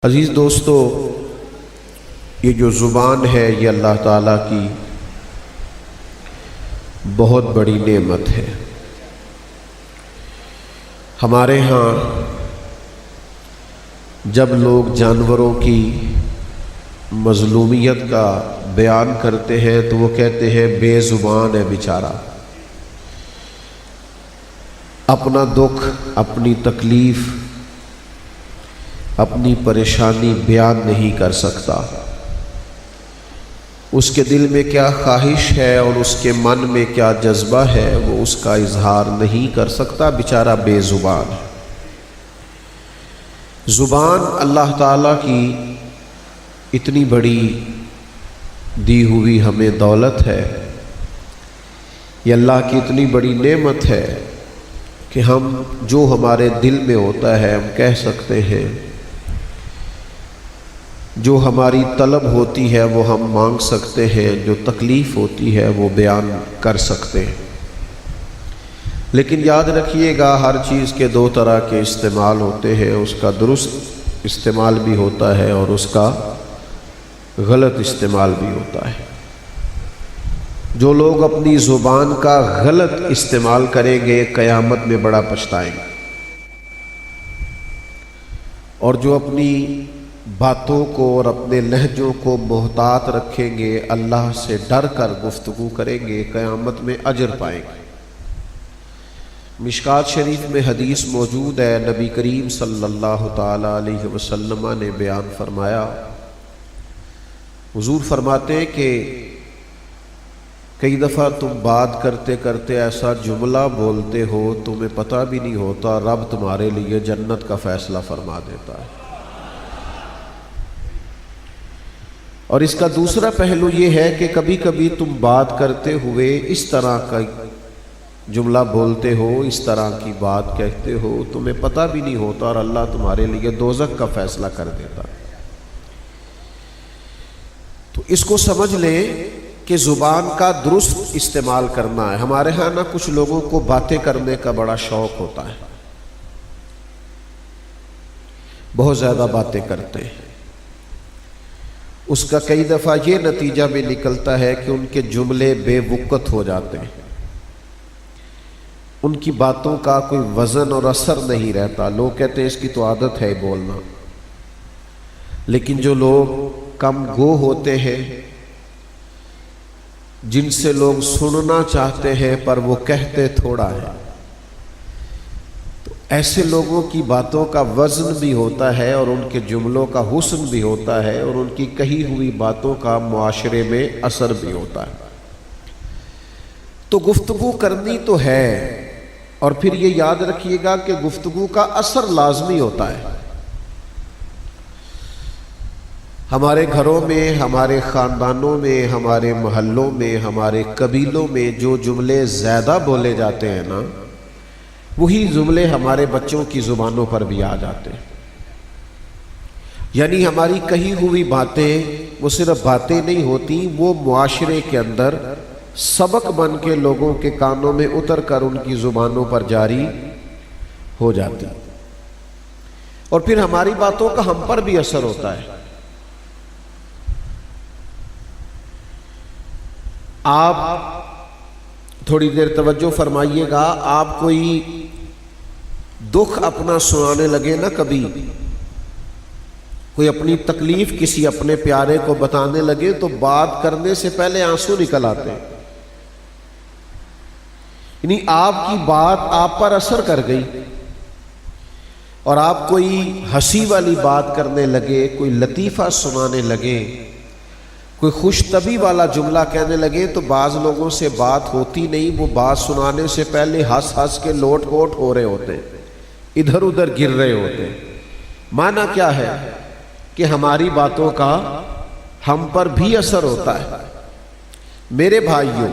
عزیز دوستو، یہ جو زبان ہے یہ اللہ تعالیٰ کی بہت بڑی نعمت ہے۔ ہمارے ہاں جب لوگ جانوروں کی مظلومیت کا بیان کرتے ہیں تو وہ کہتے ہیں بے زبان ہے بیچارہ، اپنا دکھ، اپنی تکلیف، اپنی پریشانی بیان نہیں کر سکتا، اس کے دل میں کیا خواہش ہے اور اس کے من میں کیا جذبہ ہے وہ اس کا اظہار نہیں کر سکتا، بیچارہ بے زبان۔ زبان اللہ تعالیٰ کی اتنی بڑی دی ہوئی ہمیں دولت ہے، یہ اللہ کی اتنی بڑی نعمت ہے کہ ہم جو ہمارے دل میں ہوتا ہے ہم کہہ سکتے ہیں، جو ہماری طلب ہوتی ہے وہ ہم مانگ سکتے ہیں، جو تکلیف ہوتی ہے وہ بیان کر سکتے ہیں۔ لیکن یاد رکھیے گا ہر چیز کے دو طرح کے استعمال ہوتے ہیں، اس کا درست استعمال بھی ہوتا ہے اور اس کا غلط استعمال بھی ہوتا ہے۔ جو لوگ اپنی زبان کا غلط استعمال کریں گے قیامت میں بڑا پچھتائیں گے، اور جو اپنی باتوں کو اور اپنے لہجوں کو محتاط رکھیں گے، اللہ سے ڈر کر گفتگو کریں گے، قیامت میں اجر پائیں گے۔ مشکات شریف میں حدیث موجود ہے، نبی کریم صلی اللہ تعالی علیہ وسلم نے بیان فرمایا، حضور فرماتے ہیں کہ کئی دفعہ تم بات کرتے کرتے ایسا جملہ بولتے ہو تمہیں پتہ بھی نہیں ہوتا رب تمہارے لیے جنت کا فیصلہ فرما دیتا ہے۔ اور اس کا دوسرا پہلو یہ ہے کہ کبھی کبھی تم بات کرتے ہوئے اس طرح کا جملہ بولتے ہو، اس طرح کی بات کہتے ہو، تمہیں پتہ بھی نہیں ہوتا اور اللہ تمہارے لیے دوزخ کا فیصلہ کر دیتا۔ تو اس کو سمجھ لیں کہ زبان کا درست استعمال کرنا ہے۔ ہمارے ہاں نا کچھ لوگوں کو باتیں کرنے کا بڑا شوق ہوتا ہے، بہت زیادہ باتیں کرتے ہیں، اس کا کئی دفعہ یہ نتیجہ بھی نکلتا ہے کہ ان کے جملے بے وقت ہو جاتے ہیں، ان کی باتوں کا کوئی وزن اور اثر نہیں رہتا۔ لوگ کہتے ہیں اس کی تو عادت ہے بولنا، لیکن جو لوگ کم گو ہوتے ہیں، جن سے لوگ سننا چاہتے ہیں پر وہ کہتے تھوڑا ہے، ایسے لوگوں کی باتوں کا وزن بھی ہوتا ہے اور ان کے جملوں کا حسن بھی ہوتا ہے اور ان کی کہی ہوئی باتوں کا معاشرے میں اثر بھی ہوتا ہے۔ تو گفتگو کرنی تو ہے، اور پھر یہ یاد رکھیے گا کہ گفتگو کا اثر لازمی ہوتا ہے۔ ہمارے گھروں میں، ہمارے خاندانوں میں، ہمارے محلوں میں، ہمارے قبیلوں میں جو جملے زیادہ بولے جاتے ہیں نا، وہی جملے ہمارے بچوں کی زبانوں پر بھی آ جاتے ہیں۔ یعنی ہماری کہی ہوئی باتیں وہ صرف باتیں نہیں ہوتی، وہ معاشرے کے اندر سبق بن کے لوگوں کے کانوں میں اتر کر ان کی زبانوں پر جاری ہو جاتی، اور پھر ہماری باتوں کا ہم پر بھی اثر ہوتا ہے۔ آپ تھوڑی دیر توجہ فرمائیے گا، آپ کوئی دکھ اپنا سنانے لگے نا، کبھی کوئی اپنی تکلیف کسی اپنے پیارے کو بتانے لگے تو بات کرنے سے پہلے آنسو نکل آتے ہیں، یعنی آپ کی بات آپ پر اثر کر گئی، اور آپ کوئی ہنسی والی بات کرنے لگے، کوئی لطیفہ سنانے لگے، کوئی خوش طبی والا جملہ کہنے لگے تو بعض لوگوں سے بات ہوتی نہیں، وہ بات سنانے سے پہلے ہنس ہنس کے لوٹ پوٹ ہو رہے ہوتے، ادھر ادھر گر رہے ہوتے۔ معنی کیا ہے کہ ہماری باتوں کا ہم پر بھی اثر ہوتا ہے۔ میرے بھائیوں،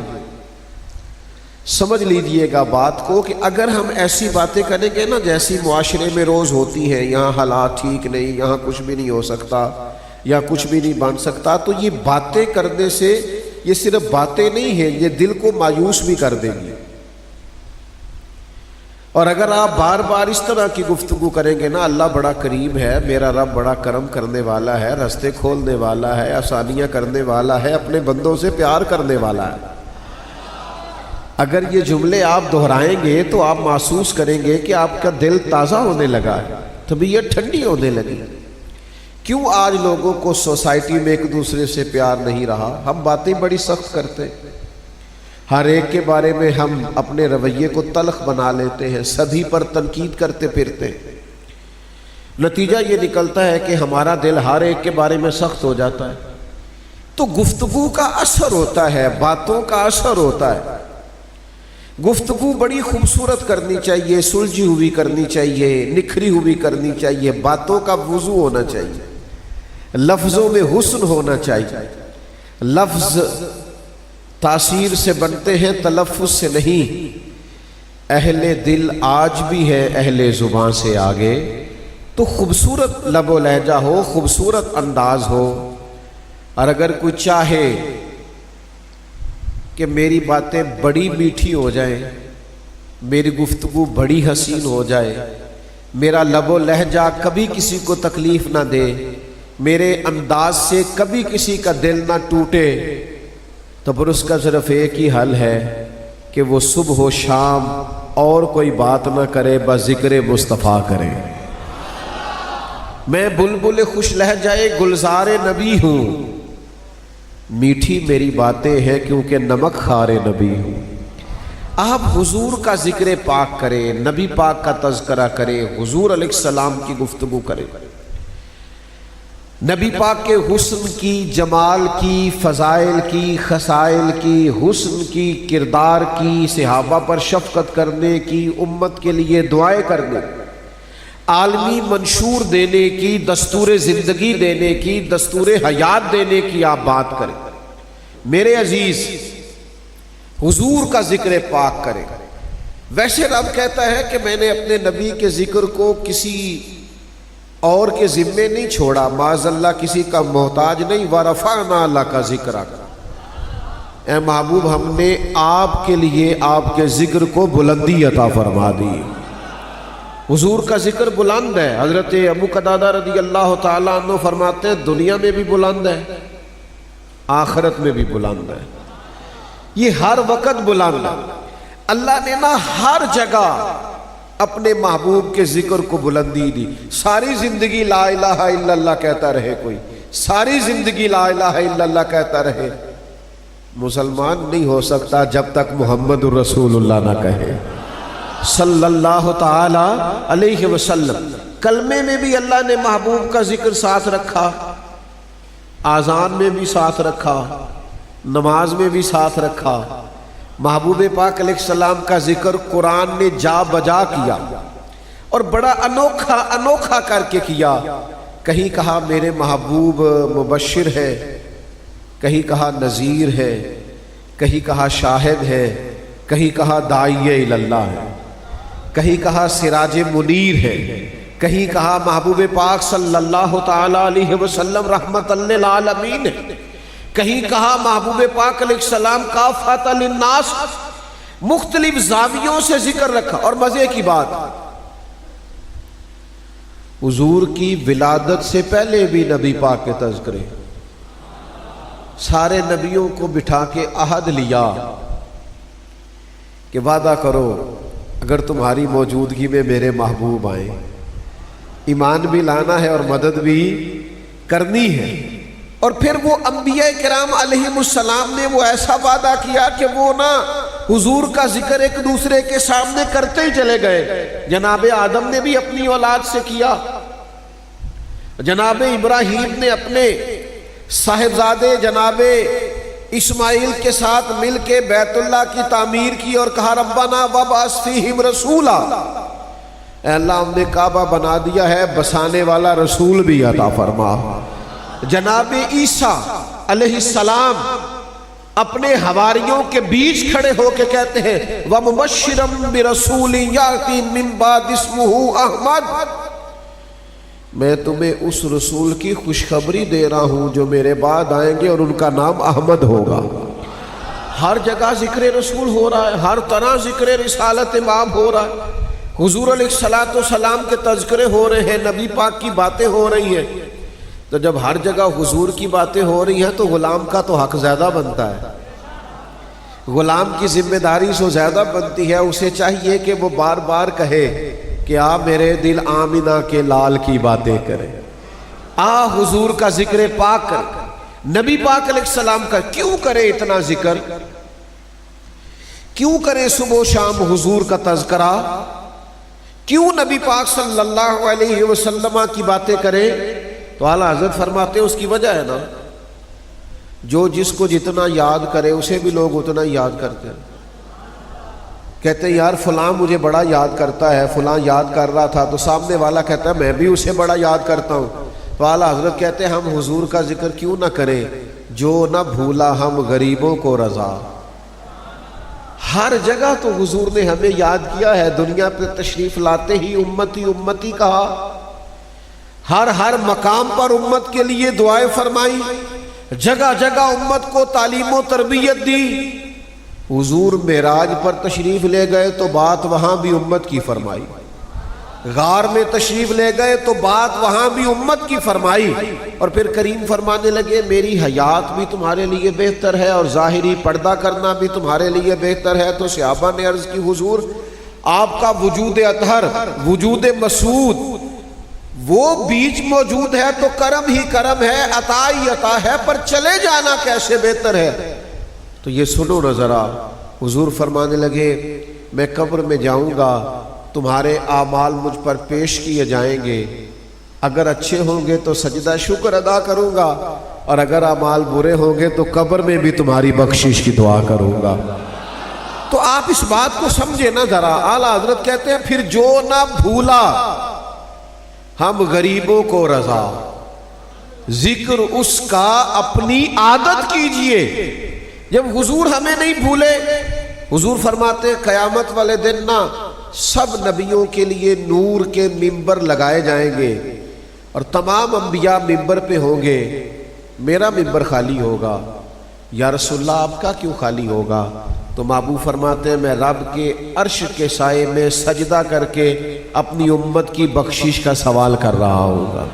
سمجھ لیجئے گا بات کو کہ اگر ہم ایسی باتیں کریں گے نا جیسی معاشرے میں روز ہوتی ہیں، یہاں حالات ٹھیک نہیں، یہاں کچھ بھی نہیں ہو سکتا یا کچھ بھی نہیں بن سکتا، تو یہ باتیں کرنے سے یہ صرف باتیں نہیں ہیں، یہ دل کو مایوس بھی کر دیں گی۔ اور اگر آپ بار بار اس طرح کی گفتگو کریں گے نا، اللہ بڑا کریم ہے، میرا رب بڑا کرم کرنے والا ہے، راستے کھولنے والا ہے، آسانیاں کرنے والا ہے، اپنے بندوں سے پیار کرنے والا ہے، اگر یہ جملے آپ دہرائیں گے تو آپ محسوس کریں گے کہ آپ کا دل تازہ ہونے لگا ہے، طبیعت ٹھنڈی ہونے لگی۔ کیوں آج لوگوں کو سوسائٹی میں ایک دوسرے سے پیار نہیں رہا؟ ہم باتیں بڑی سخت کرتے، ہر ایک کے بارے میں ہم اپنے رویے کو تلخ بنا لیتے ہیں، سبھی پر تنقید کرتے پھرتے، نتیجہ یہ نکلتا ہے کہ ہمارا دل ہر ایک کے بارے میں سخت ہو جاتا ہے۔ تو گفتگو کا اثر ہوتا ہے، باتوں کا اثر ہوتا ہے۔ گفتگو بڑی خوبصورت کرنی چاہیے، سلجھی ہوئی کرنی چاہیے، نکھری ہوئی کرنی چاہیے، باتوں کا وضو ہونا چاہیے، لفظوں میں حسن ہونا چاہیے۔ لفظ تاثیر سے بنتے ہیں، تلفظ سے نہیں۔ اہل دل آج بھی ہے اہل زبان سے آگے، تو خوبصورت لب و لہجہ ہو، خوبصورت انداز ہو، اور اگر کوئی چاہے کہ میری باتیں بڑی میٹھی ہو جائیں، میری گفتگو بڑی حسین ہو جائے، میرا لب و لہجہ کبھی کسی کو تکلیف نہ دے، میرے انداز سے کبھی کسی کا دل نہ ٹوٹے، تو پھر اس کا صرف ایک ہی حل ہے کہ وہ صبح و شام اور کوئی بات نہ کرے، بس ذکر مصطفیٰ کرے۔ میں بلبل خوش لہجہ گلزار نبی ہوں، میٹھی میری باتیں ہیں کیونکہ نمک خار نبی ہوں۔ آپ حضور کا ذکر پاک کریں، نبی پاک کا تذکرہ کریں، حضور علیہ السلام کی گفتگو کریں، نبی پاک کے حسن کی، جمال کی، فضائل کی، خصائل کی، حسن کی، کردار کی، صحابہ پر شفقت کرنے کی، امت کے لیے دعائیں کرنے، عالمی منشور دینے کی، دستور زندگی دینے کی، دستور حیات دینے کی آپ بات کریں۔ میرے عزیز، حضور کا ذکر پاک کریں۔ ویسے رب کہتا ہے کہ میں نے اپنے نبی کے ذکر کو کسی اور کے ذمے نہیں چھوڑا، معاذ اللہ کسی کا محتاج نہیں، وَرَفَعْنَا لَكَ ذِكْرَكَ، اے محبوب ہم نے آپ کے لیے آپ کے ذکر کو بلندی عطا فرما دی۔ حضور کا ذکر بلند ہے۔ حضرت ابو قتادہ رضی اللہ تعالیٰ عنہ فرماتے ہیں دنیا میں بھی بلند ہے، آخرت میں بھی بلند ہے، یہ ہر وقت بلند ہے۔ اللہ نے نا ہر جگہ اپنے محبوب کے ذکر کو بلندی دی۔ ساری زندگی لا الہ الا اللہ کہتا رہے کوئی، ساری زندگی لا الہ الا اللہ کہتا رہے، مسلمان نہیں ہو سکتا جب تک محمد الرسول اللہ نہ کہے صلی اللہ تعالی علیہ وسلم۔ کلمے میں بھی اللہ نے محبوب کا ذکر ساتھ رکھا، آذان میں بھی ساتھ رکھا، نماز میں بھی ساتھ رکھا۔ محبوب پاک علیہ السلام کا ذکر قرآن نے جا بجا کیا، اور بڑا انوکھا کر کے کیا۔ کہیں کہا میرے محبوب مبشر ہے، کہیں کہا نذیر ہے، کہیں کہا شاہد ہے، کہیں کہا داعی اللہ ہے، کہیں کہا سراج منیر ہے، کہیں کہا محبوب پاک صلی اللہ تعالی علیہ وسلم رحمت للعالمین ہے، کہیں کہا محبوب پاک علیہ السلام کافۃ للناس۔ مختلف زاویوں سے ذکر رکھا۔ اور مزے کی بات، حضور کی ولادت سے پہلے بھی نبی پاک کے تذکرے، سارے نبیوں کو بٹھا کے عہد لیا کہ وعدہ کرو اگر تمہاری موجودگی میں میرے محبوب آئیں، ایمان بھی لانا ہے اور مدد بھی کرنی ہے۔ اور پھر وہ انبیاء کرام علیہ السلام نے وہ ایسا وعدہ کیا کہ وہ نا حضور کا ذکر ایک دوسرے کے سامنے کرتے ہی چلے گئے۔ جناب آدم نے بھی اپنی اولاد سے کیا، جناب ابراہیم نے اپنے صاحبزادے جناب اسماعیل کے ساتھ مل کے بیت اللہ کی تعمیر کی اور کہا ربنا وابعث فیہم رسولا، اے اللہ ہم نے کعبہ بنا دیا ہے، بسانے والا رسول بھی عطا فرما۔ جناب عیسیٰ علیہ السلام اپنے حواریوں کے بیچ کھڑے ہو کے کہتے ہیں وَمُبَشِّرًا بِرَسُولٍ يَأْتِي مِن بَعْدِهِ اسْمُهُ احمد، میں تمہیں اس رسول کی خوشخبری دے رہا ہوں جو میرے بعد آئیں گے اور ان کا نام احمد ہوگا۔ ہر جگہ ذکر رسول ہو رہا ہے، ہر طرح ذکر رسالت امام ہو رہا ہے۔ حضور علیہ الصلوۃ والسلام کے تذکرے ہو رہے ہیں، نبی پاک کی باتیں ہو رہی ہیں، تو جب ہر جگہ حضور کی باتیں ہو رہی ہیں تو غلام کا تو حق زیادہ بنتا ہے، غلام کی ذمہ داری سو زیادہ بنتی ہے، اسے چاہیے کہ وہ بار بار کہے کہ آ میرے دل آمینہ کے لال کی باتیں کرے، آ حضور کا ذکر پاک کر، نبی پاک علیہ السلام کا کیوں کرے اتنا ذکر، کیوں کرے صبح و شام حضور کا تذکرہ، کیوں نبی پاک صلی اللہ علیہ وسلم کی باتیں کرے؟ تو اعلیٰ حضرت فرماتے ہیں اس کی وجہ ہے نا، جو جس کو جتنا یاد کرے اسے بھی لوگ اتنا یاد کرتے ہیں، کہتے ہیں یار فلاں مجھے بڑا یاد کرتا ہے، فلاں یاد کر رہا تھا، تو سامنے والا کہتا ہے میں بھی اسے بڑا یاد کرتا ہوں، تو اعلیٰ حضرت کہتے ہیں ہم حضور کا ذکر کیوں نہ کریں جو نہ بھولا ہم غریبوں کو رضا۔ ہر جگہ تو حضور نے ہمیں یاد کیا ہے، دنیا پہ تشریف لاتے ہی امتی امتی کہا، ہر مقام پر امت کے لیے دعائیں فرمائی، جگہ جگہ امت کو تعلیم و تربیت دی، حضور معراج پر تشریف لے گئے تو بات وہاں بھی امت کی فرمائی، غار میں تشریف لے گئے تو بات وہاں بھی امت کی فرمائی، اور پھر کریم فرمانے لگے میری حیات بھی تمہارے لیے بہتر ہے اور ظاہری پردہ کرنا بھی تمہارے لیے بہتر ہے۔ تو صحابہ نے عرض کی حضور آپ کا وجود اطہر، وجود مسعود، وہ بیچ موجود ہے تو کرم ہی کرم ہے، عطا ہی عطا ہے، پر چلے جانا کیسے بہتر ہے۔ تو یہ سنو نہ ذرا، حضور فرمانے لگے میں قبر میں جاؤں گا، تمہارے اعمال مجھ پر پیش کیے جائیں گے، اگر اچھے ہوں گے تو سجدہ شکر ادا کروں گا، اور اگر اعمال برے ہوں گے تو قبر میں بھی تمہاری بخشش کی دعا کروں گا۔ تو آپ اس بات کو سمجھے نا ذرا، اعلیٰ حضرت کہتے ہیں پھر جو نہ بھولا ہم غریبوں کو رضا، ذکر اس کا اپنی عادت کیجئے۔ جب حضور ہمیں نہیں بھولے، حضور فرماتے قیامت والے دن نا سب نبیوں کے لیے نور کے ممبر لگائے جائیں گے اور تمام انبیاء ممبر پہ ہوں گے، میرا ممبر خالی ہوگا۔ یا رسول اللہ آپ کا کیوں خالی ہوگا؟ تو محبوب فرماتے ہیں میں رب کے عرش کے سائے میں سجدہ کر کے اپنی امت کی بخشش کا سوال کر رہا ہوگا۔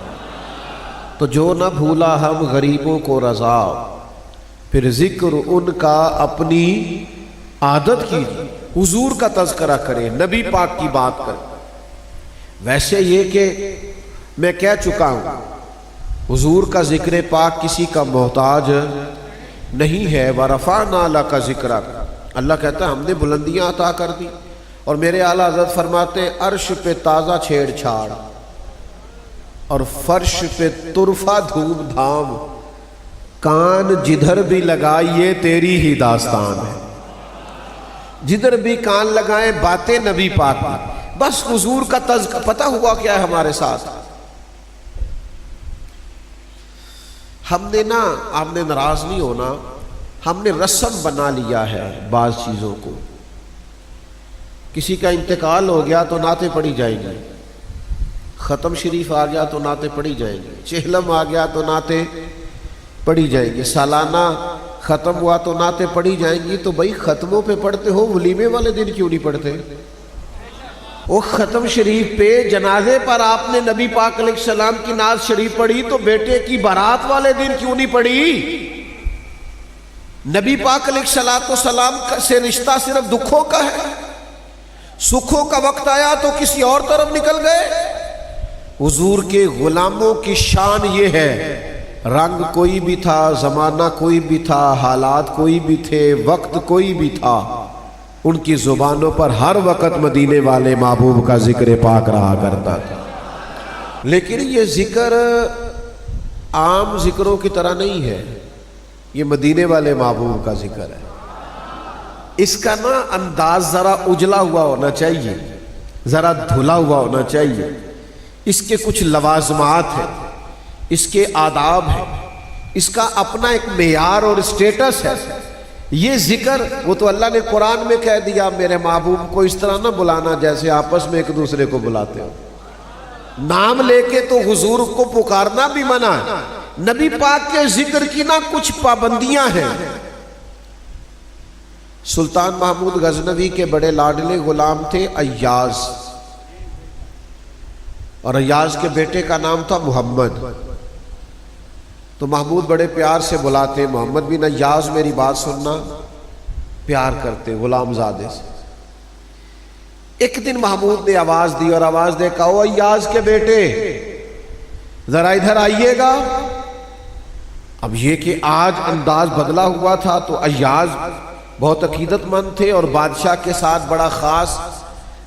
تو جو نہ بھولا ہم غریبوں کو رضا، پھر ذکر ان کا اپنی عادت کی، حضور کا تذکرہ کرے، نبی پاک کی بات کرے۔ ویسے یہ کہ میں کہہ چکا ہوں حضور کا ذکر پاک کسی کا محتاج نہیں ہے، وَرَفَعْنَا لَكَ ذِكْرَكَ، اللہ کہتا ہے ہم نے بلندیاں عطا کر دی، اور میرے اعلیٰ حضرت فرماتے ہیں عرش پہ تازہ چھیڑ چھاڑ اور فرش پہ طرفہ دھوم دھام، کان جدھر بھی لگائیے تیری ہی داستان ہے، جدھر بھی کان لگائیں باتیں نبی پاک کی، بس حضور کا تذکرہ۔ پتہ ہوا کیا ہے ہمارے ساتھ؟ ہم نے نا، آپ نے ناراض نہیں ہونا، ہم نے رسم بنا لیا ہے بعض چیزوں کو، کسی کا انتقال ہو گیا تو نعتیں پڑھی جائیں گی، ختم شریف آ گیا تو نعتیں پڑھی جائیں گی، چہلم آ گیا تو نعتیں پڑھی جائیں گی، سالانہ ختم ہوا تو نعتیں پڑھی جائیں گی۔ تو بھائی ختموں پہ پڑھتے ہو، ولیمے والے دن کیوں نہیں پڑھتے؟ وہ ختم شریف پہ جنازے پر آپ نے نبی پاک علیہ السلام کی نعت شریف پڑھی، تو بیٹے کی بارات والے دن کیوں نہیں پڑھی؟ نبی پاک علیہ السلام سے رشتہ صرف دکھوں کا ہے، سکھوں کا وقت آیا تو کسی اور طرف نکل گئے۔ حضور کے غلاموں کی شان یہ ہے، رنگ کوئی بھی تھا، زمانہ کوئی بھی تھا، حالات کوئی بھی تھے، وقت کوئی بھی تھا، ان کی زبانوں پر ہر وقت مدینے والے محبوب کا ذکر پاک رہا کرتا تھا۔ لیکن یہ ذکر عام ذکروں کی طرح نہیں ہے، یہ مدینے والے محبوب کا ذکر ہے۔ اس کا نا انداز ذرا اجلا ہوا ہونا چاہیے، ذرا دھلا ہوا ہونا چاہیے، اس کے کچھ لوازمات ہیں، اس کے آداب ہیں، اس کا اپنا ایک معیار اور اسٹیٹس ہے۔ یہ ذکر وہ تو اللہ نے قرآن میں کہہ دیا میرے محبوب کو اس طرح نہ بلانا جیسے آپس میں ایک دوسرے کو بلاتے ہو، نام لے کے تو حضور کو پکارنا بھی منع ہے۔ نبی پاک کے ذکر کی نہ کچھ پابندیاں ہیں۔ سلطان محمود غزنوی کے بڑے لاڈلے غلام تھے ایاز، اور ایاز کے بیٹے کا نام تھا محمد. تو محمود بڑے پیار سے بلاتے محمد بن ایاز میری بات سننا، پیار کرتے غلام زادے سے. ایک دن محمود نے آواز دی اور آواز دے کہا او ایاز کے بیٹے ذرا ادھر آئیے گا. اب یہ کہ آج انداز بدلا ہوا تھا تو ایاز بہت عقیدت مند تھے اور بادشاہ کے ساتھ بڑا خاص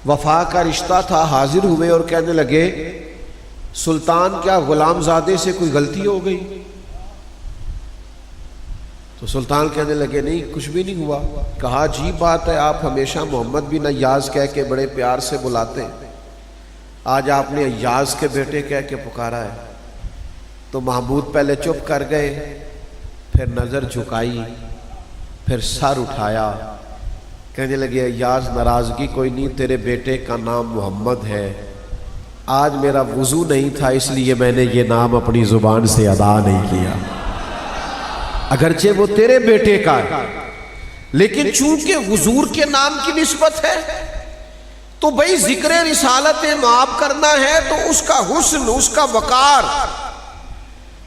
وفا کا رشتہ تھا. حاضر ہوئے اور کہنے لگے سلطان کیا غلام زادے سے کوئی غلطی ہو گئی؟ تو سلطان کہنے لگے نہیں کچھ بھی نہیں ہوا. کہا عجیب بات ہے، آپ ہمیشہ محمد بن ایاز کہہ کے بڑے پیار سے بلاتے ہیں، آج آپ نے ایاز کے بیٹے کہہ کے پکارا ہے. تو محمود پہلے چپ کر گئے، پھر نظر جھکائی، پھر سر اٹھایا، کہنے لگے ایاز ناراضگی کوئی نہیں، تیرے بیٹے کا نام محمد ہے. آج میرا وضو نہیں تھا اس لیے میں نے یہ نام اپنی زبان سے ادا نہیں کیا، اگرچہ وہ تیرے بیٹے کا ہے، لیکن چونکہ حضور کے نام کی نسبت ہے تو بھئی ذکر رسالت معاف کرنا ہے تو اس کا حسن، اس کا وقار،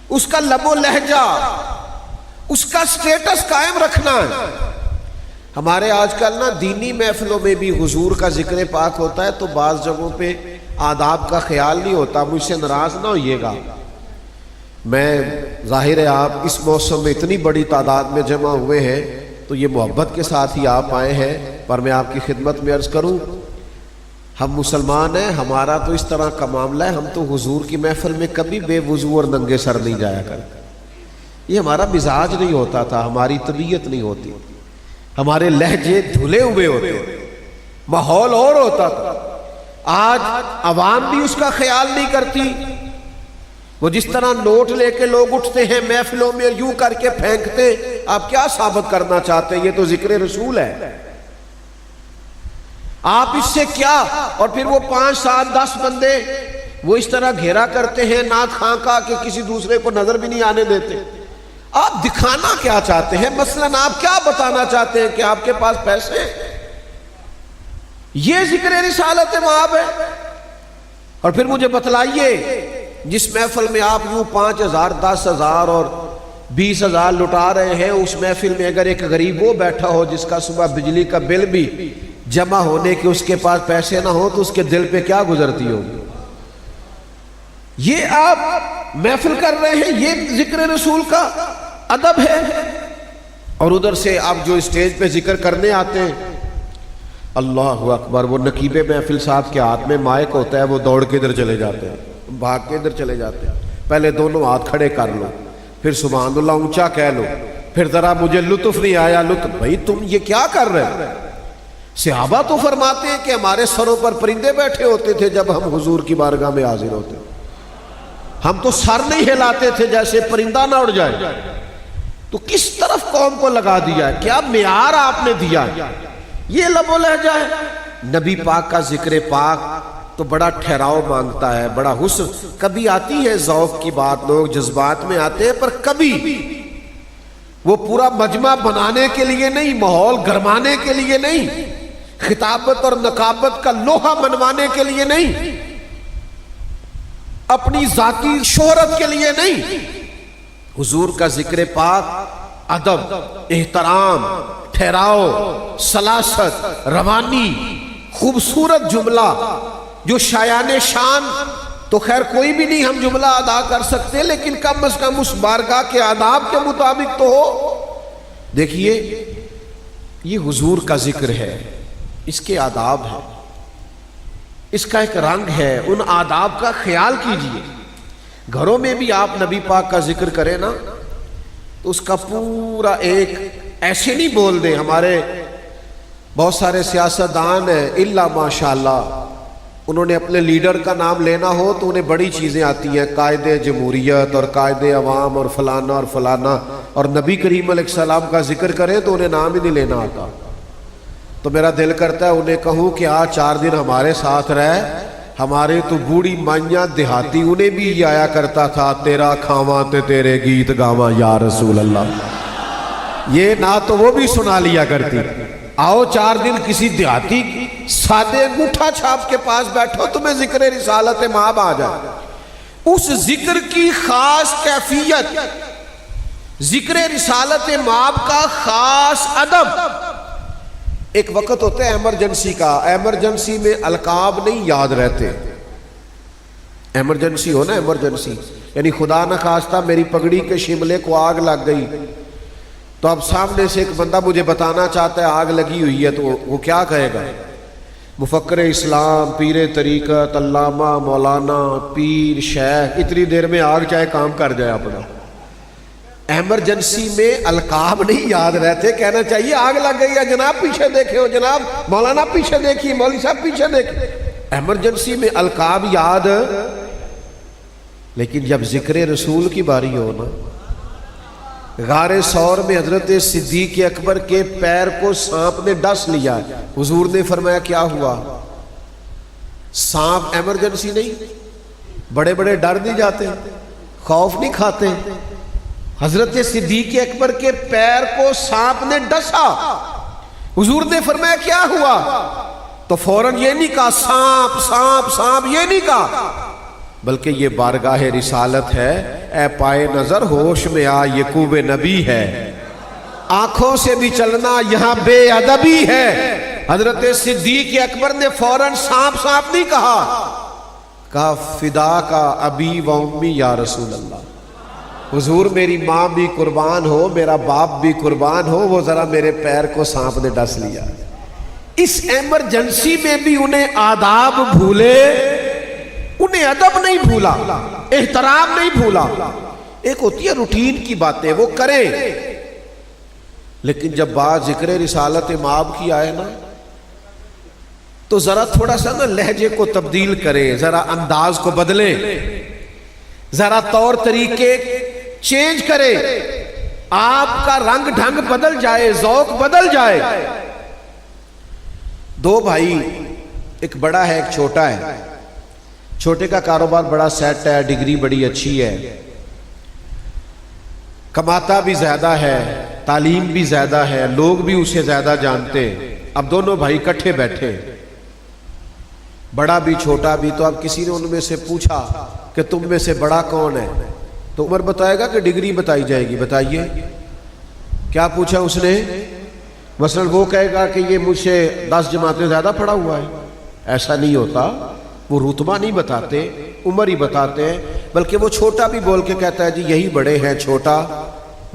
اس کا لب و لہجہ، اس کا سٹیٹس قائم رکھنا ہے. ہمارے آج کل نا دینی محفلوں میں بھی حضور کا ذکر پاک ہوتا ہے تو بعض جگہوں پہ آداب کا خیال نہیں ہوتا. مجھ سے ناراض نہ ہوئیے گا، میں ظاہر ہے آپ اس موسم میں اتنی بڑی تعداد میں جمع ہوئے ہیں تو یہ محبت کے ساتھ ہی آپ آئے ہیں، پر میں آپ کی خدمت میں عرض کروں ہم مسلمان ہیں، ہمارا تو اس طرح کا معاملہ ہے، ہم تو حضور کی محفل میں کبھی بے وضو اور ننگے سر نہیں جایا کرتے. یہ ہمارا مزاج نہیں ہوتا تھا، ہماری طبیعت نہیں ہوتی، ہمارے لہجے دھلے ہوئے ہوتے، ماحول اور ہوتا تھا. آج عوام بھی اس کا خیال نہیں کرتی. وہ جس طرح نوٹ لے کے لوگ اٹھتے ہیں محفلوں میں یوں کر کے پھینکتے، آپ کیا ثابت کرنا چاہتے ہیں؟ یہ تو ذکر رسول ہے، آپ اس سے کیا؟ اور پھر وہ 5 7 10 بندے وہ اس طرح گھیرا کرتے ہیں نعت خواں کا کہ کسی دوسرے کو نظر بھی نہیں آنے دیتے. آپ دکھانا کیا چاہتے ہیں؟ مثلاً آپ کیا بتانا چاہتے ہیں کہ آپ کے پاس پیسے؟ یہ ذکر رسالت معاب ہے. اور پھر مجھے بتلائیے جس محفل میں آپ یوں 5,000 10,000 اور 20,000 لٹا رہے ہیں، اس محفل میں اگر ایک غریب وہ بیٹھا ہو جس کا صبح بجلی کا بل بھی جمع ہونے کے اس کے پاس پیسے نہ ہو تو اس کے دل پہ کیا گزرتی ہوگی؟ یہ آپ محفل کر رہے ہیں، یہ ذکر رسول کا ادب ہے. اور ادھر سے آپ جو اسٹیج پہ ذکر کرنے آتے ہیں، اللہ اکبر، وہ نقیب محفل صاحب کے ہاتھ میں مائک ہوتا ہے، وہ دوڑ کے ادھر چلے جاتے ہیں، بھاگ کے ادھر چلے جاتے ہیں. پہلے دونوں ہاتھ کھڑے کر لو، پھر سبحان اللہ اونچا کہہ لو، پھر ذرا مجھے لطف نہیں آیا لطف. بھائی تم یہ کیا کر رہے ہیں؟ صحابہ تو فرماتے ہیں کہ ہمارے سروں پر پرندے بیٹھے ہوتے تھے جب ہم حضور کی بارگاہ میں حاضر ہوتے، ہم تو سر نہیں ہلاتے تھے جیسے پرندہ نہ اڑ جائے. تو کس طرف قوم کو لگا دیا ہے؟ کیا معیار آپ نے دیا ہے؟ یہ لب و لہجہ ہے. نبی پاک کا ذکر پاک تو بڑا ٹھہراؤ مانگتا ہے، بڑا حسن. کبھی آتی ہے ذوق کی بات، لوگ جذبات میں آتے ہیں، پر کبھی وہ پورا مجمع بنانے کے لیے نہیں، ماحول گرمانے کے لیے نہیں، خطابت اور نقابت کا لوہا منوانے کے لیے نہیں، اپنی ذاتی شہرت کے لیے نہیں. حضور کا ذکر پاک ادب، احترام، ٹھہراؤ، سلاست، روانی، خوبصورت جملہ جو شایان شان تو خیر کوئی بھی نہیں ہم جملہ ادا کر سکتے، لیکن کم از کم اس بارگاہ کے آداب کے مطابق تو ہو. دیکھیے یہ حضور کا ذکر ہے، اس کے آداب ہیں، اس کا ایک رنگ ہے، ان آداب کا خیال کیجئے. گھروں میں بھی آپ نبی پاک کا ذکر کریں نا تو اس کا پورا ایک ایسے نہیں بول دیں. ہمارے بہت سارے سیاستدان ہیں الا ماشاءاللہ، انہوں نے اپنے لیڈر کا نام لینا ہو تو انہیں بڑی چیزیں آتی ہیں، قائد جمہوریت اور قائد عوام اور فلانا اور فلانا، اور نبی کریم علیہ السلام کا ذکر کریں تو انہیں نام ہی نہیں لینا آتا. تو میرا دل کرتا ہے انہیں کہوں کہ آج 4 دن ہمارے ساتھ رہ. ہمارے تو بوڑھی مائیاں دیہاتی انہیں بھی یہ آیا کرتا تھا، تیرا کھاواں تے تیرے گیت گاواں یا رسول اللہ. یہ نہ تو وہ بھی سنا لیا کرتی. آؤ 4 دن کسی دیہاتی سادے انگوٹھا چھاپ کے پاس بیٹھو، تمہیں ذکر رسالت مآب آ جائے۔ اس ذکر کی خاص کیفیت، ذکر رسالت مآب کا خاص ادب۔ ایک وقت ہوتا ہے ایمرجنسی کا، ایمرجنسی میں القاب نہیں یاد رہتے۔ ایمرجنسی ہو نا، ایمرجنسی یعنی خدا نہ خواستہ میری پگڑی کے شملے کو آگ لگ گئی، تو اب سامنے سے ایک بندہ مجھے بتانا چاہتا ہے آگ لگی ہوئی ہے، تو وہ کیا کہے گا؟ مفکر اسلام، پیر طریقت، علامہ، مولانا، پیر، شیخ، اتنی دیر میں آگ چاہے کام کر جائے اپنا۔ ایمرجنسی میں القاب نہیں یاد رہتے، کہنا چاہیے آگ لگ گئی ہے، جناب پیچھے دیکھے ہو، جناب مولانا پیچھے دیکھیے، مولوی صاحب پیچھے دیکھیں۔ ایمرجنسی میں القاب یاد، لیکن جب ذکر رسول کی باری ہو نا، غار ثور میں حضرت صدیق اکبر کے پیر کو سانپ نے ڈس لیا، حضور نے فرمایا کیا ہوا؟ سانپ ایمرجنسی نہیں، بڑے بڑے ڈر نہیں جاتے، خوف نہیں کھاتے۔ حضرت صدیق اکبر کے پیر کو سانپ نے ڈسا، حضور نے فرمایا کیا ہوا؟ تو فوراً یہ نہیں کہا سانپ سانپ سانپ، یہ نہیں کہا، بلکہ یہ بارگاہ رسالت ہے، اے پائے نظر ہوش میں آ، یہ کوب نبی ہے، آنکھوں سے بھی چلنا یہاں بے ادبی ہے۔ حضرت صدیق اکبر نے فوراً سانپ سانپ نہیں کہا فدا کا ابی و امی یا رسول اللہ، حضور میری ماں بھی قربان ہو، میرا باپ بھی قربان ہو، وہ ذرا میرے پیر کو سانپ نے ڈس لیا۔ اس ایمرجنسی میں بھی انہیں آداب بھولے، انہیں ادب نہیں بھولا، احترام نہیں بھولا۔ ایک ہوتی ہے روٹین کی باتیں وہ کریں، لیکن جب بات ذکر رسالت مآب کی آئے نا، تو ذرا تھوڑا سا نا لہجے کو تبدیل کریں، ذرا انداز کو بدلیں، ذرا طور طریقے چینج کریں، آپ کا رنگ ڈھنگ بدل جائے، ذوق بدل جائے۔ 2 بھائی، ایک بڑا ہے ایک چھوٹا ہے، چھوٹے کا کاروبار بڑا سیٹ ہے، ڈگری بڑی اچھی ہے، کماتا بھی زیادہ ہے، تعلیم بھی زیادہ ہے، لوگ بھی اسے زیادہ جانتے ہیں۔ اب دونوں بھائی کٹھے بیٹھے، بڑا بھی چھوٹا بھی، تو اب کسی نے ان میں سے پوچھا کہ تم میں سے بڑا کون ہے؟ تو عمر بتائے گا کہ ڈگری بتائی جائے گی؟ بتائیے کیا پوچھا اس نے؟ مثلا وہ کہے گا کہ یہ مجھ سے 10 جماعتیں زیادہ پڑھا ہوا ہے۔ ایسا نہیں ہوتا، وہ رتبہ نہیں بتاتے، عمر ہی بتاتے ہیں، بلکہ وہ چھوٹا بھی بول کے کہتا ہے جی یہی بڑے ہیں، چھوٹا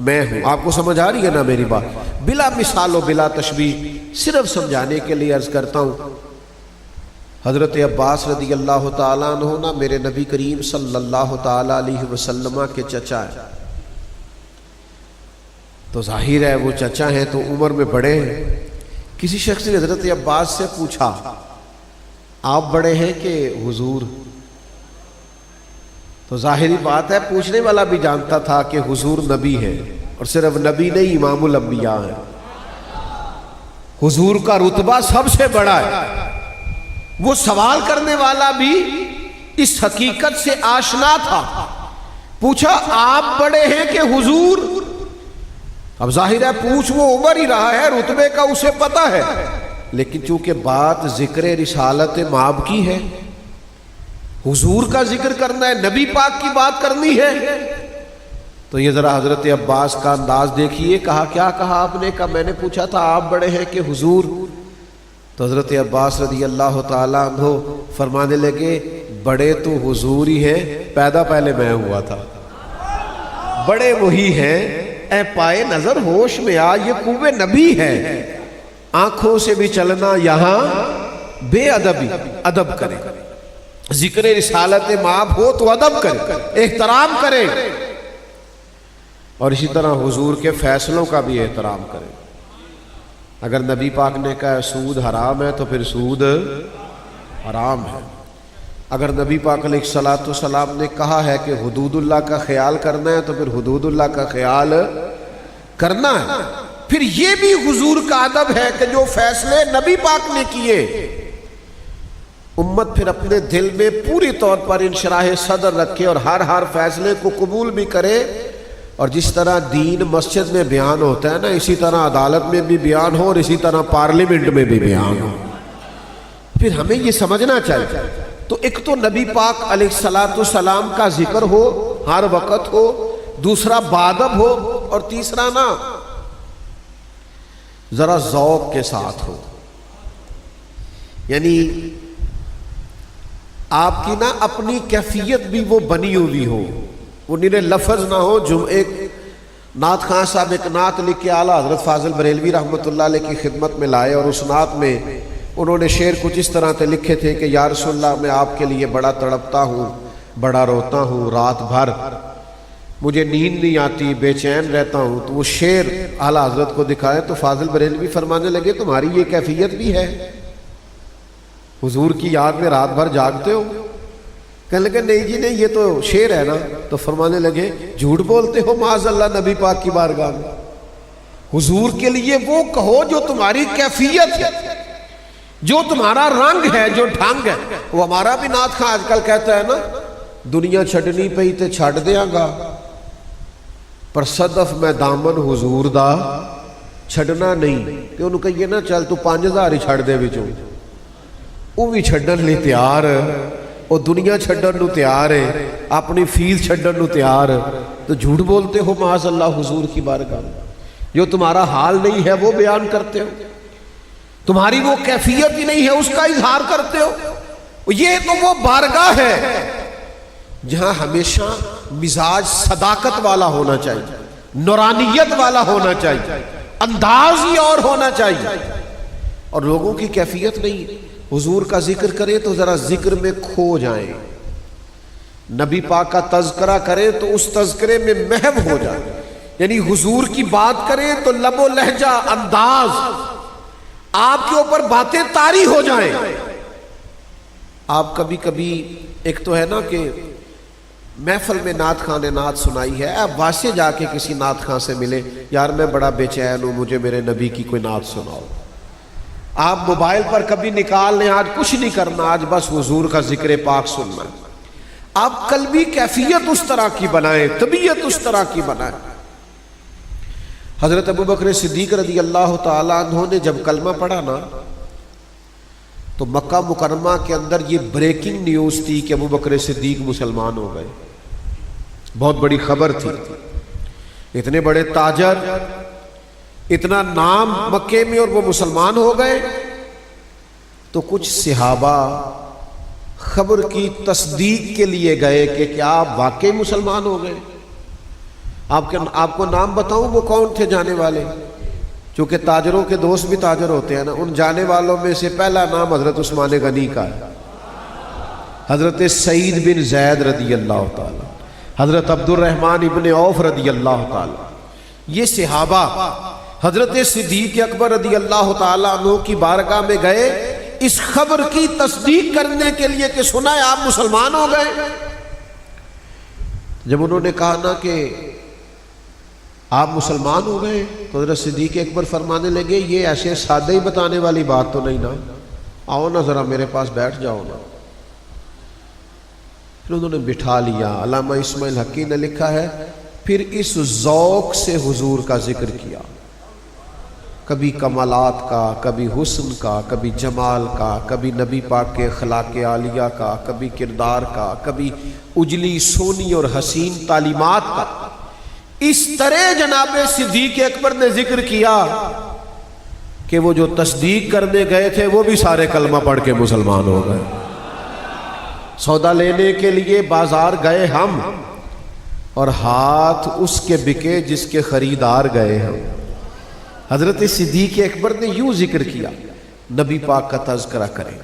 میں ہوں۔ آپ کو سمجھ آ رہی ہے نا میری بات؟ بلا مثال و بلا تشبیہ، صرف سمجھانے کے لیے عرض کرتا ہوں۔ حضرت عباس رضی اللہ تعالیٰ عنہ نا میرے نبی کریم صلی اللہ تعالیٰ علیہ وسلم کے چچا ہیں، تو ظاہر ہے وہ چچا ہیں تو عمر میں بڑے ہیں۔ کسی شخص نے حضرت عباس سے پوچھا آپ بڑے ہیں کہ حضور؟ تو ظاہری بات ہے پوچھنے والا بھی جانتا تھا کہ حضور نبی ہے، اور صرف نبی نہیں، امام الانبیاء ہیں، حضور کا رتبہ سب سے بڑا ہے۔ وہ سوال کرنے والا بھی اس حقیقت سے آشنا تھا، پوچھا آپ بڑے ہیں کہ حضور؟ اب ظاہر ہے پوچھ وہ عمر ہی رہا ہے، رتبے کا اسے پتہ ہے، لیکن چونکہ بات ذکر رسالت مآب کی ہے، حضور کا ذکر کرنا ہے، نبی پاک کی بات کرنی ہے، تو یہ ذرا حضرت عباس کا انداز دیکھیے۔ کہا کیا کہا آپ نے؟ کہا میں نے پوچھا تھا آپ بڑے ہیں کہ حضور؟ تو حضرت عباس رضی اللہ تعالیٰ عنہ فرمانے لگے بڑے تو حضور ہی ہیں، پیدا پہلے میں ہوا تھا، بڑے وہی ہیں، اے پائے نظر ہوش میں آ، یہ کوب نبی ہے، آنکھوں سے بھی چلنا یہاں بے ادبی، ادب کرے، ذکر رسالت مآب ہو تو ادب کرے، احترام کرے، اور اسی طرح حضور کے فیصلوں کا بھی احترام کرے۔ اگر نبی پاک نے کہا سود حرام ہے تو پھر سود حرام ہے۔ اگر نبی پاک علیہ الصلوۃ والسلام نے کہا ہے کہ حدود اللہ کا خیال کرنا ہے تو پھر حدود اللہ کا خیال کرنا ہے۔ پھر یہ بھی حضور کا ادب ہے کہ جو فیصلے نبی پاک نے کیے، امت پھر اپنے دل میں پوری طور پر انشراح صدر رکھے اور ہر فیصلے کو قبول بھی کرے اور جس طرح دین مسجد میں بیان ہوتا ہے نا، اسی طرح عدالت میں بھی بیان ہو اور اسی طرح پارلیمنٹ میں بھی بیان ہو۔ پھر ہمیں یہ سمجھنا چاہیے، تو ایک تو نبی پاک علیہ السلام کا ذکر ہو ہر وقت ہو، دوسرا بادب ہو، اور تیسرا نا ذرا ذوق کے ساتھ ہو، یعنی آپ کی نا اپنی کیفیت بھی وہ بنی ہوئی ہو، وہ نیرے لفظ نہ ہو۔ ایک نعت خان صاحب ایک نعت لکھ کے اعلیٰ حضرت فاضل بریلوی رحمۃ اللہ علیہ کی خدمت میں لائے، اور اس نعت میں انہوں نے شعر کچھ اس طرح سے لکھے تھے کہ یا رسول اللہ میں آپ کے لیے بڑا تڑپتا ہوں، بڑا روتا ہوں، رات بھر مجھے نیند نہیں آتی، بے چین رہتا ہوں۔ تو وہ شعر اعلیٰ حضرت کو دکھائے تو فاضل بریلوی فرمانے لگے تمہاری یہ کیفیت بھی ہے، حضور کی یاد میں رات بھر جاگتے ہو؟ کہنے لگے نہیں جی نہیں، یہ تو شعر ہے نا۔ تو فرمانے لگے جھوٹ بولتے ہو معاذ اللہ نبی پاک کی بارگاہ میں، حضور کے لیے وہ کہو جو تمہاری کیفیت ہے، جو تمہارا رنگ ہے، جو ڈھنگ ہے۔ وہ ہمارا بھی نعت خان آج کل کہتا ہے نا، دنیا چھڈنی پئی تے چھڈ دیاں گا، پر صدف میں دامن حضور دا چھڈنا نہیں۔ کہ انہوں کہیے نا چل تو 5000 ہی چھڈ دے وچوں، وہ بھی چھڈن لئی تیار، وہ دنیا چھڈن نو تیار ہے، اپنی فیس چھڈن نو تیار۔ تو جھوٹ بولتے ہو معاذ اللہ حضور کی بارگاہ میں، جو تمہارا حال نہیں ہے وہ بیان کرتے ہو، تمہاری وہ کیفیت ہی نہیں ہے اس کا اظہار کرتے ہو۔ یہ تو وہ بارگاہ ہے جہاں ہمیشہ مزاج صداقت والا ہونا چاہیے، نورانیت والا ہونا چاہیے، انداز ہی اور ہونا چاہیے، اور لوگوں کی کیفیت نہیں۔ حضور کا ذکر کریں تو ذرا ذکر میں کھو جائیں، نبی پاک کا تذکرہ کریں تو اس تذکرے میں محو ہو جائیں، یعنی حضور کی بات کریں تو لب و لہجہ، انداز، آپ کے اوپر باتیں طاری ہو جائیں۔ آپ کبھی کبھی ایک تو ہے نا کہ محفل میں نعت خان نے نعت سنائی ہے، آپ واسطے جا کے کسی نعت خان سے ملے، یار میں بڑا بے چین ہوں، مجھے میرے نبی کی کوئی نعت سناؤ۔ آپ موبائل پر کبھی نکال لیں، آج کچھ نہیں کرنا، آج بس حضور کا ذکر پاک سننا۔ آپ قلبی کیفیت اس طرح کی بنائیں، طبیعت اس طرح کی بنائیں۔ حضرت ابوبکر صدیق رضی اللہ تعالیٰ عنہ نے جب کلمہ پڑھا نا، تو مکہ مکرمہ کے اندر یہ بریکنگ نیوز تھی کہ ابوبکر صدیق مسلمان ہو گئے، بہت بڑی خبر تھی۔ اتنے بڑے تاجر، اتنا نام مکے میں، اور وہ مسلمان ہو گئے۔ تو کچھ صحابہ خبر کی تصدیق کے لیے گئے کہ کیا آپ واقعی مسلمان ہو گئے؟ آپ کو نام بتاؤں وہ کون تھے جانے والے؟ چونکہ تاجروں کے دوست بھی تاجر ہوتے ہیں نا، ان جانے والوں میں سے پہلا نام حضرت عثمان غنی کا ہے، حضرت سعید بن زید رضی اللہ تعالی، حضرت عبد الرحمن ابن عوف رضی اللہ تعالی۔ یہ صحابہ حضرت صدیق اکبر رضی اللہ تعالیٰ عنہ کی بارگاہ میں گئے اس خبر کی تصدیق کرنے کے لیے کہ سنا ہے آپ مسلمان ہو گئے۔ جب انہوں نے کہا نا کہ آپ مسلمان ہو گئے، تو حضرت صدیق اکبر فرمانے لگے یہ ایسے سادہ ہی بتانے والی بات تو نہیں نا، آؤ نا ذرا میرے پاس بیٹھ جاؤ نا۔ پھر انہوں نے بٹھا لیا۔ علامہ اسماعیل حقی نے لکھا ہے پھر اس ذوق سے حضور کا ذکر کیا، کبھی کمالات کا، کبھی حسن کا، کبھی جمال کا، کبھی نبی پاک کے اخلاق عالیہ کا، کبھی کردار کا، کبھی اجلی سونی اور حسین تعلیمات کا۔ اس طرح جناب صدیق اکبر نے ذکر کیا کہ وہ جو تصدیق کرنے گئے تھے وہ بھی سارے کلمہ پڑھ کے مسلمان ہو گئے۔ سودا لینے کے لیے بازار گئے ہم، اور ہاتھ اس کے بکے جس کے خریدار گئے ہم۔ حضرت صدیق اکبر نے یوں ذکر کیا، نبی پاک کا تذکرہ کریں۔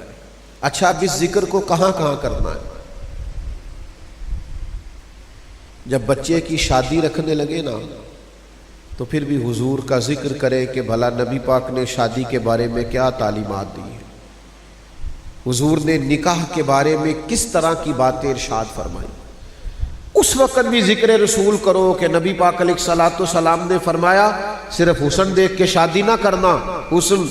اچھا اب اس ذکر کو کہاں کہاں کرنا ہے؟ جب بچے کی شادی رکھنے لگے نا، تو پھر بھی حضور کا ذکر کرے کہ بھلا نبی پاک نے شادی کے بارے میں کیا تعلیمات دی ہیں، حضور نے نکاح کے بارے میں کس طرح کی باتیں ارشاد فرمائی۔ اس وقت بھی ذکر رسول کرو کہ نبی پاک علیہ الصلوۃ والسلام نے فرمایا صرف حسن دیکھ کے شادی نہ کرنا، حسن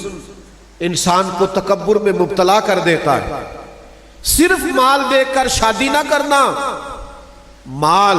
انسان کو تکبر میں مبتلا کر دیتا ہے۔ صرف مال دیکھ کر شادی نہ کرنا، مال